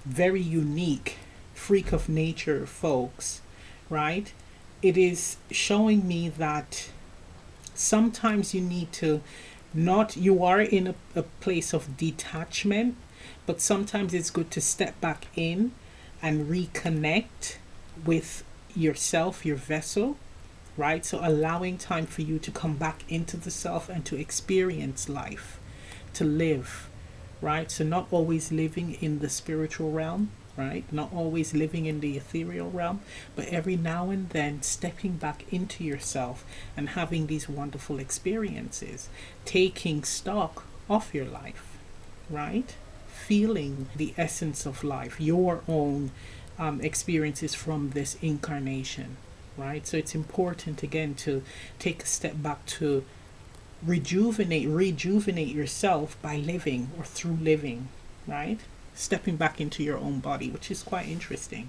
very unique freak of nature folks, right, it is showing me that sometimes you need to not, you are in a place of detachment, but sometimes it's good to step back in and reconnect with yourself, your vessel, right? So allowing time for you to come back into the self and to experience life, to live, right? So not always living in the spiritual realm, right? Not always living in the ethereal realm, but every now and then stepping back into yourself and having these wonderful experiences, taking stock of your life, right? Feeling the essence of life, your own experiences from this incarnation, right? So it's important, again, to take a step back to rejuvenate yourself by living, or through living, right? Stepping back into your own body, which is quite interesting.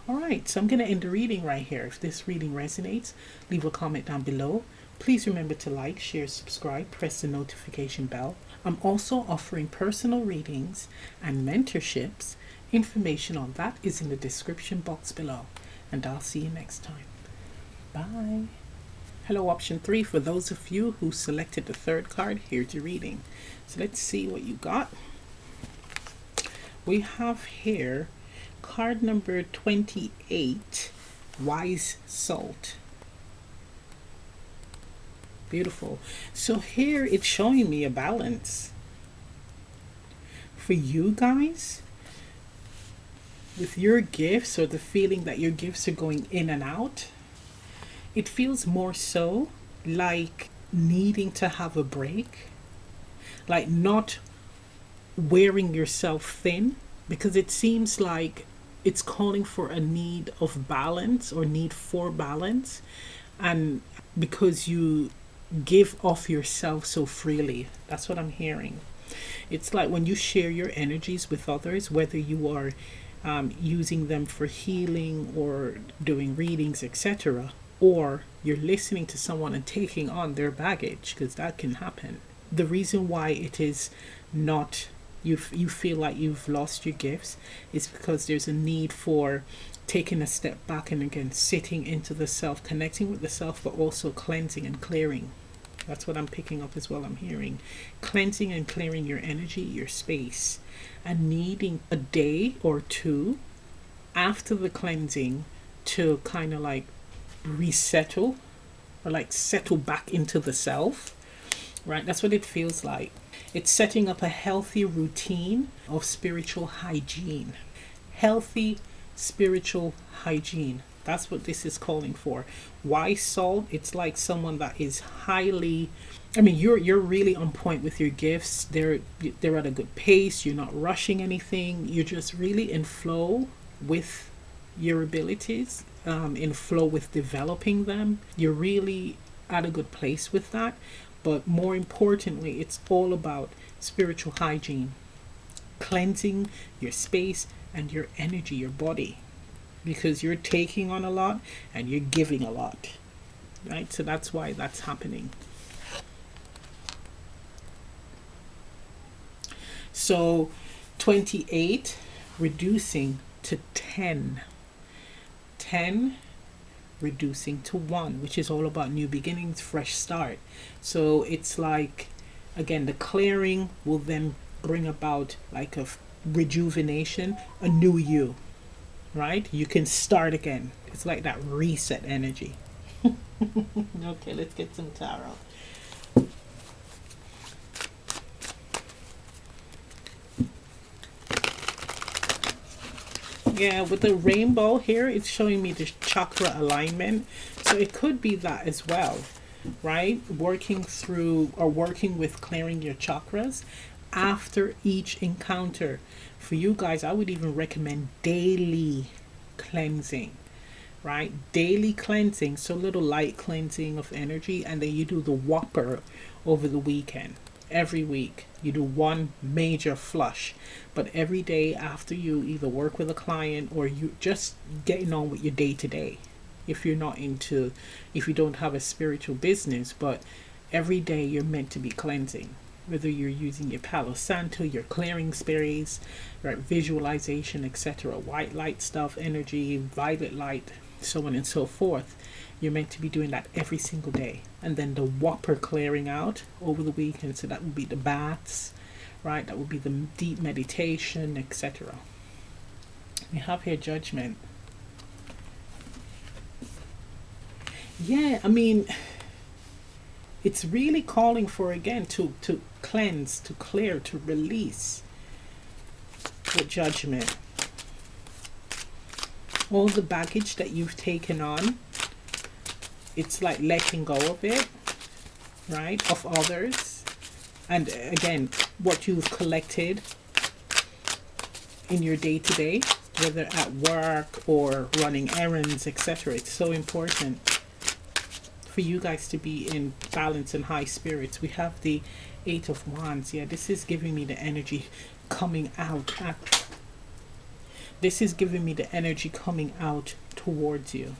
All right, so I'm going to end the reading right here. If this reading resonates, leave a comment down below. Please remember to like, share, subscribe, press the notification bell. I'm also offering personal readings and mentorships. Information on that is in the description box below. And I'll see you next time. Bye. Hello, option 3. For those of you who selected the 3rd card, here's your reading. So let's see what you got. We have here card number 28, Wise Salt. Beautiful. So here it's showing me a balance. For you guys, with your gifts or the feeling that your gifts are going in and out, it feels more so like needing to have a break, like not wearing yourself thin, because it seems like it's calling for a need of balance or need for balance. And because you give off yourself so freely, that's what I'm hearing. It's like when you share your energies with others, whether you are using them for healing or doing readings, etc., or you're listening to someone and taking on their baggage, because that can happen. The reason why it is not you feel like you've lost your gifts is because there's a need for taking a step back and again sitting into the self, connecting with the self, but also cleansing and clearing. That's what I'm picking up as well. I'm hearing cleansing and clearing your energy, your space, and needing a day or two after the cleansing to kind of like resettle or like settle back into the self, right? That's what it feels like. It's setting up a healthy routine of spiritual hygiene. Healthy spiritual hygiene. That's what this is calling for. Why salt? It's like someone that is highly, I mean, you're really on point with your gifts. They're at a good pace. You're not rushing anything. You're just really in flow with your abilities, in flow with developing them. You're really at a good place with that. But more importantly, it's all about spiritual hygiene, cleansing your space and your energy, your body, because you're taking on a lot and you're giving a lot, right? So that's why that's happening. So 28 reducing to 10 reducing to 1, which is all about new beginnings, fresh start. So it's like, again, the clearing will then bring about like a rejuvenation, a new you, right? You can start again. It's like that reset energy. Okay, let's get some tarot. Yeah, with the rainbow here, it's showing me the chakra alignment. So it could be that as well, right? Working through or working with clearing your chakras after each encounter. For you guys, I would even recommend daily cleansing, right? Daily cleansing, so little light cleansing of energy, and then you do the whopper over the weekend. Every week you do one major flush, but every day after you either work with a client or you just getting on with your day to day, if you're not into, if you don't have a spiritual business, but every day you're meant to be cleansing, whether you're using your Palo Santo, your clearing sprays, right, visualization, etc., white light stuff, energy, violet light, so on and so forth. You're meant to be doing that every single day. And then the whopper clearing out over the weekend. So that would be the baths, right? That would be the deep meditation, etc. We have here judgment. Yeah, I mean, it's really calling for, again, to cleanse, to clear, to release the judgment. All the baggage that you've taken on, it's like letting go of it, right, of others. And again, what you've collected in your day-to-day, whether at work or running errands, etc. It's so important for you guys to be in balance and high spirits. We have the 8 of Wands. Yeah, this is giving me the energy coming out. This is giving me the energy coming out towards you.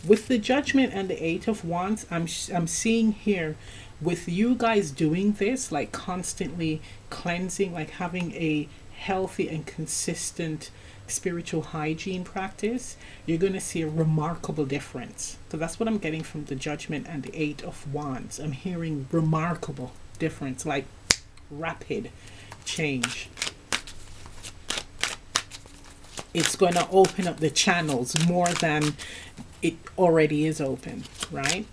With the judgment and the 8 of Wands, I'm seeing here with you guys doing this, like constantly cleansing, like having a healthy and consistent spiritual hygiene practice, you're going to see a remarkable difference. So that's what I'm getting from the judgment and the 8 of Wands. I'm hearing remarkable difference, like rapid change. it's going to open up the channels more than it already is open, right?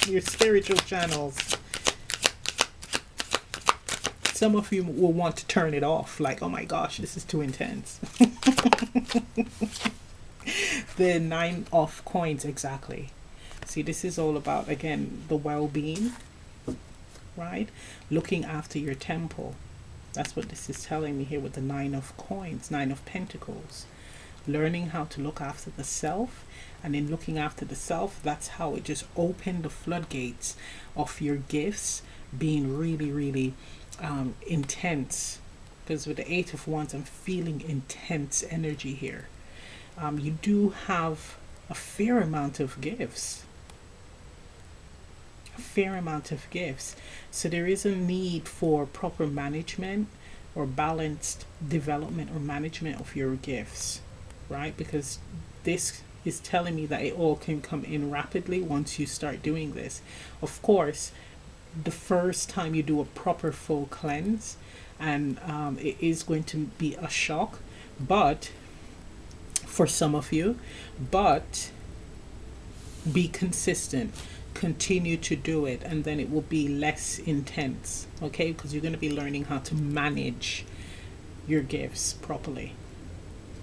Your spiritual channels. Some of you will want to turn it off, like, oh my gosh, this is too intense. The 9 of coins, exactly. See, this is all about, again, the well-being, right? Looking after your temple. That's what this is telling me here with the 9 of coins, 9 of pentacles. Learning how to look after the self, and in looking after the self, that's how it just opened the floodgates of your gifts being really, really intense. Because with the 8 of Wands, I'm feeling intense energy here. You do have a fair amount of gifts. A fair amount of gifts. So there is a need for proper management or balanced development or management of your gifts, right? Because this is telling me that it all can come in rapidly once you start doing this. Of course, the first time you do a proper full cleanse, and it is going to be a shock, but for some of you, but be consistent, continue to do it, and then it will be less intense, okay? Because you're going to be learning how to manage your gifts properly.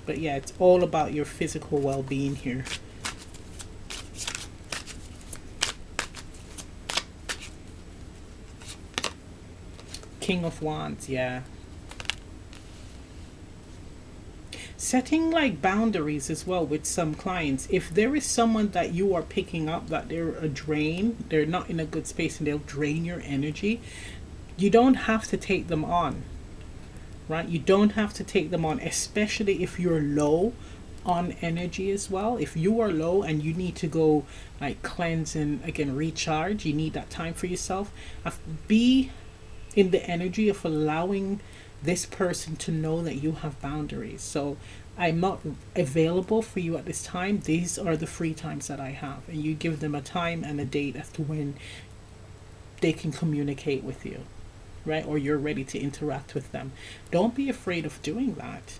But yeah, it's all about your physical well-being here. King of Wands, yeah. Setting like boundaries as well with some clients. If there is someone that you are picking up that they're a drain, they're not in a good space and they'll drain your energy, you don't have to take them on, right? You don't have to take them on, especially if you're low on energy as well. If you are low and you need to go like cleanse and again recharge, you need that time for yourself. Be in the energy of allowing this person to know that you have boundaries. So I'm not available for you at this time. These are the free times that I have, and you give them a time and a date as to when they can communicate with you, right? Or you're ready to interact with them. Don't be afraid of doing that.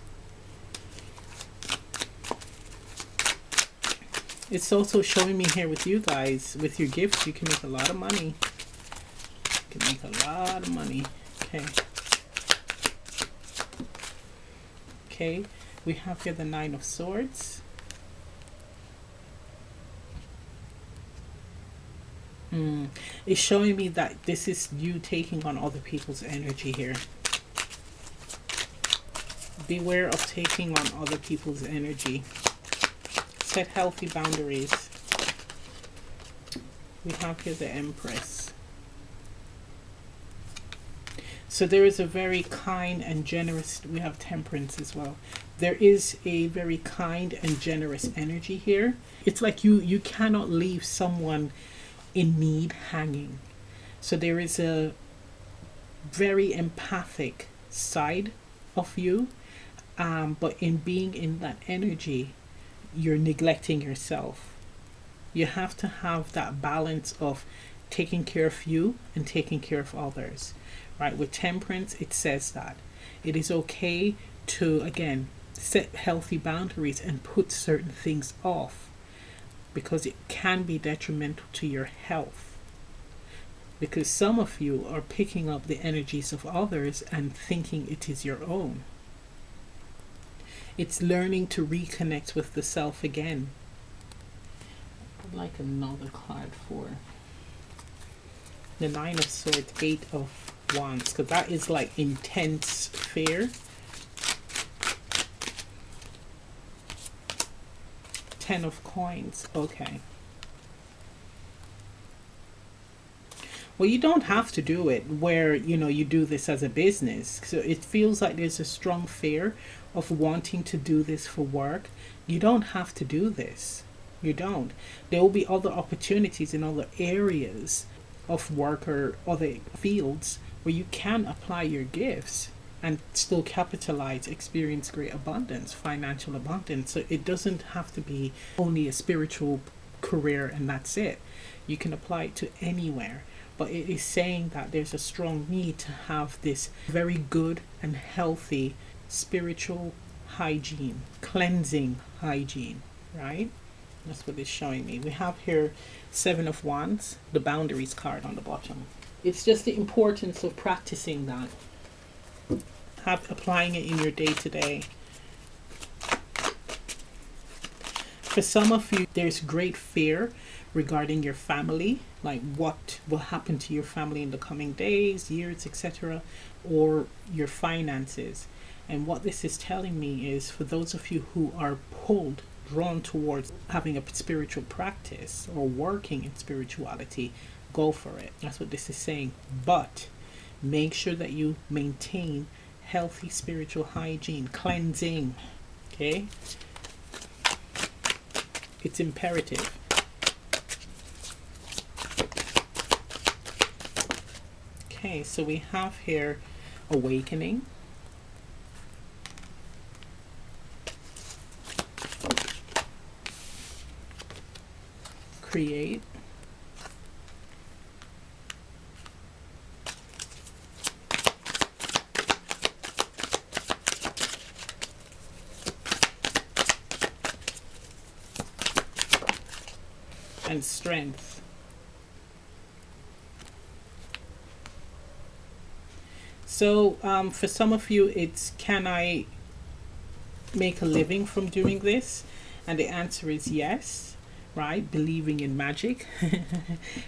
It's also showing me here with you guys, with your gifts, you can make a lot of money. You can make a lot of money. Okay. Okay, we have here the 9 of Swords. It's showing me that this is you taking on other people's energy here. Beware of taking on other people's energy. Set healthy boundaries. We have here the Empress. So there is a very kind and generous, we have Temperance as well. There is a very kind and generous energy here. It's like you cannot leave someone in need hanging. So there is a very empathic side of you, but in being in that energy, you're neglecting yourself. You have to have that balance of taking care of you and taking care of others. Right, with Temperance, it says that it is okay to, again, set healthy boundaries and put certain things off because it can be detrimental to your health. Because some of you are picking up the energies of others and thinking it is your own. It's learning to reconnect with the self again. I'd like another card for the 9 of Swords, 8 of Wands, because that is like intense fear. 10 of Coins. Okay. Well, you don't have to do it where, you know, you do this as a business. So it feels like there's a strong fear of wanting to do this for work. You don't have to do this. You don't. There will be other opportunities in other areas of work or other fields where you can apply your gifts and still capitalize, experience great abundance, financial abundance. So it doesn't have to be only a spiritual career and that's it. You can apply it to anywhere. But it is saying that there's a strong need to have this very good and healthy spiritual hygiene, cleansing hygiene, right? That's what it's showing me. We have here Seven of Wands, the boundaries card on the bottom. It's just the importance of practicing that, applying it in your day to day. For some of you, there's great fear regarding your family, like what will happen to your family in the coming days, years, etc., or your finances. And what this is telling me is, for those of you who are drawn towards having a spiritual practice or working in spirituality, go for it. That's what this is saying. But make sure that you maintain healthy spiritual hygiene, cleansing. Okay? It's imperative. Okay, so we have here awakening. Create. And strength. So for some of you, it's, can I make a living from doing this? And the answer is yes, right? Believing in magic.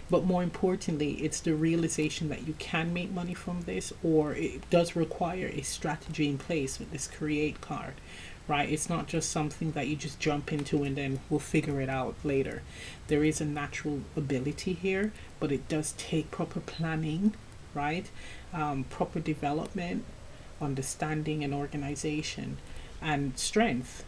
But more importantly, it's the realization that you can make money from this, or it does require a strategy in place with this create card, right? It's not just something that you just jump into and then we'll figure it out later. There is a natural ability here, but it does take proper planning, right? Proper development, understanding, and organization, and strength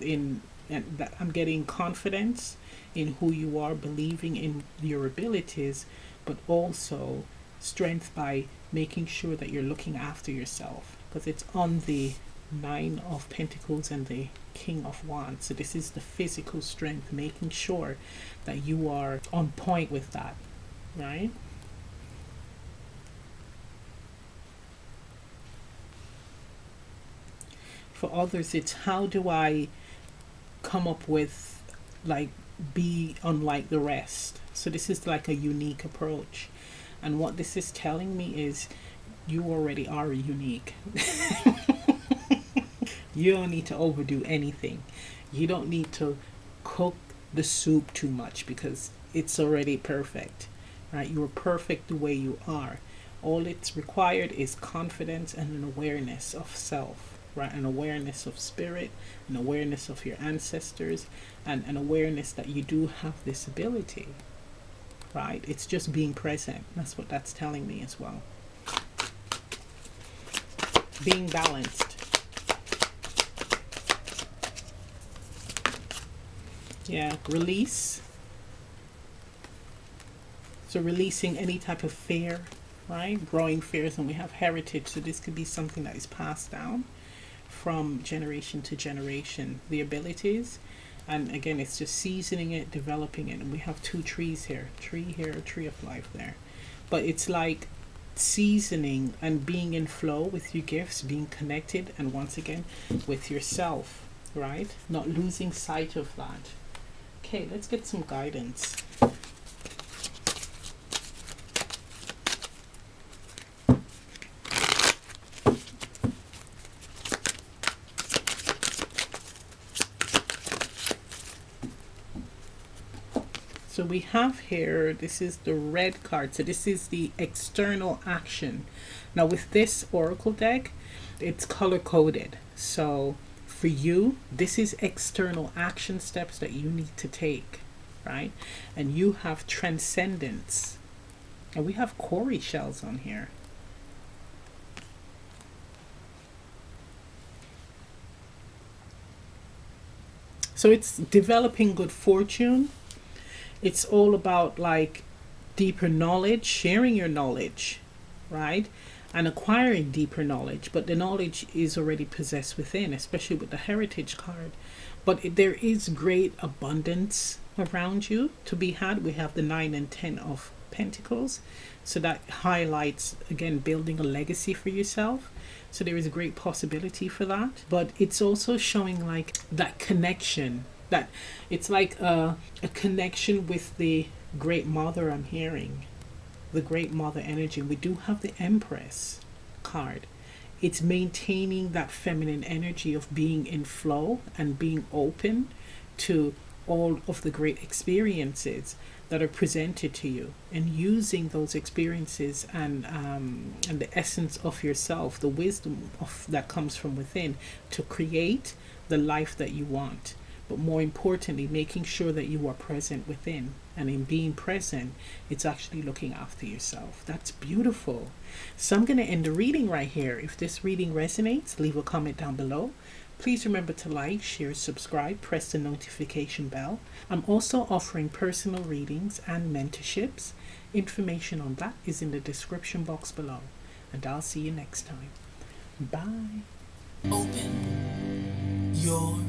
in, and that I'm getting confidence in who you are, believing in your abilities, but also strength by making sure that you're looking after yourself, because it's on the Nine of Pentacles and the King of Wands. So this is the physical strength, making sure that you are on point with that, right? For others, it's how do I come up with, like, be unlike the rest. So this is like a unique approach. And what this is telling me is you already are unique. You don't need to overdo anything. You don't need to cook the soup too much because it's already perfect, right? You're perfect the way you are. All it's required is confidence and an awareness of self, right? An awareness of spirit, an awareness of your ancestors, and an awareness that you do have this ability, right? It's just being present. That's what that's telling me as well. Being balanced. Yeah, release. So releasing any type of fear, right? Growing fears, and we have heritage. So this could be something that is passed down from generation to generation, the abilities. And again, it's just seasoning it, developing it. And we have two trees here, tree here, a tree of life there. But it's like seasoning and being in flow with your gifts, being connected, and once again, with yourself, right? Not losing sight of that. Okay, let's get some guidance. So we have here, this is the red card. So this is the external action. Now with this oracle deck, it's color coded. So for you, this is external action steps that you need to take, right? And you have transcendence. And we have Cowrie shells on here. So it's developing good fortune. It's all about like deeper knowledge, sharing your knowledge, right? And acquiring deeper knowledge, but the knowledge is already possessed within, especially with the heritage card. But there is great abundance around you to be had. We have the 9 and 10 of Pentacles. So that highlights, again, building a legacy for yourself. So there is a great possibility for that. But it's also showing like that connection, that it's like a connection with the Great Mother. I'm hearing the Great Mother energy. We do have the Empress card. It's maintaining that feminine energy of being in flow and being open to all of the great experiences that are presented to you, and using those experiences and the essence of yourself, the wisdom of that comes from within, to create the life that you want. But more importantly, making sure that you are present within, and in being present, it's actually looking after yourself. That's beautiful. So I'm going to end the reading right here. If this reading resonates, leave a comment down below. Please remember to like, share, subscribe, press the notification bell. I'm also offering personal readings and mentorships. Information on that is in the description box below. And I'll see you next time. Bye. Open your